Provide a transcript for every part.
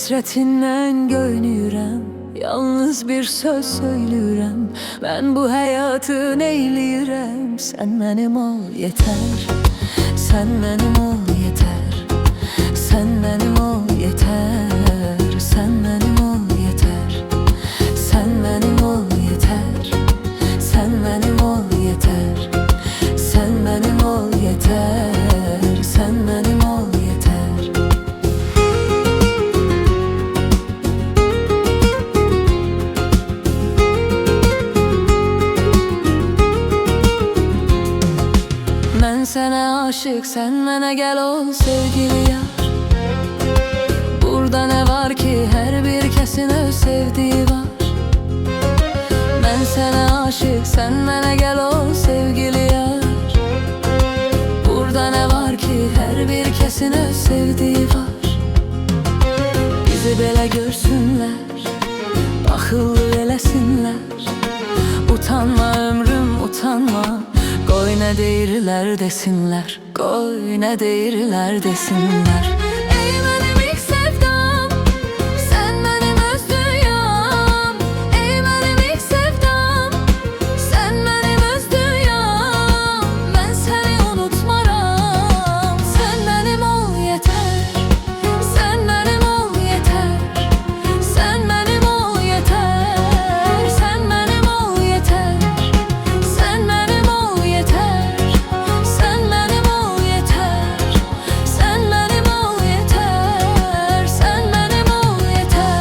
Həsrətindən göynürəm, yalnız bir söz söylürəm. Mən bu həyatı neyləyirəm? Sən mənim ol yetər, sən mənim ol yetər, sən mənim ol yetər, sən mənim ol yetər, sən mənim ol yetər, sən mənim ol yetər, sən mənim ol yetər, sən mənim ol yetər. Mən sənə aşık, sən mənə gəl ol sevgili yar. Burada nə var ki, hər bir kəsin öz sevdiyi var. Mən sənə aşık, sən mənə gəl ol sevgili yar. Burada nə var ki, hər bir kəsin öz sevdiyi var. Bizi belə görsünlər, baxıllı eləsinlər. Utanma ömrüm, utanma, qoy nə deyirlər desinlər, qoy nə deyirlər desinlər. Ey mənim ilk sevdam, sən mənim öz dünyam. Ey mənim ilk sevdam, sən mənim öz dünyam. Mən səni unutmaram, sən mənim ol yetər, sən mənim ol yetər, sən mənim ol yetər, sən mənim ol yetər, sən mənim ol yetər, sən mənim ol yetər, sən mənim ol yetər, sən mənim ol yetər.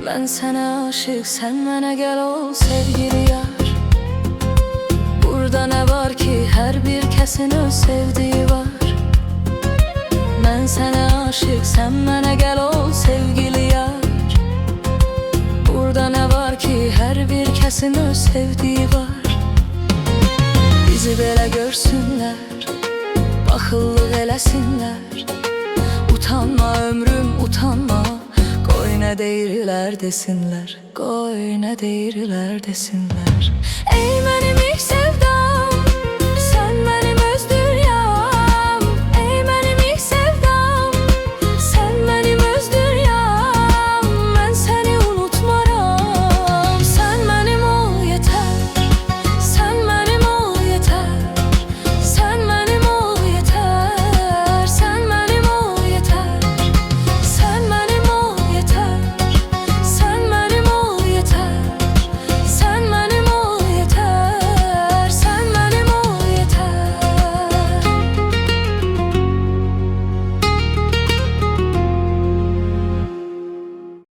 Mən sənə aşık, sən mənə gəl ol sevgili yar. Burada nə var ki, hər bir kəsin öz sevdiyi var. Mən sənə aşık, sən mənə gəl ol sevgili yar. Burada nə var ki, hər bir kəsin öz sevdiyi var. Bizi belə görsünlər, baxıllıq eləsinlər. Utanma ömrüm, utanma, qoy nə deyirlər desinlər, qoy nə deyirlər desinlər. Ey mənim ilk sevdam.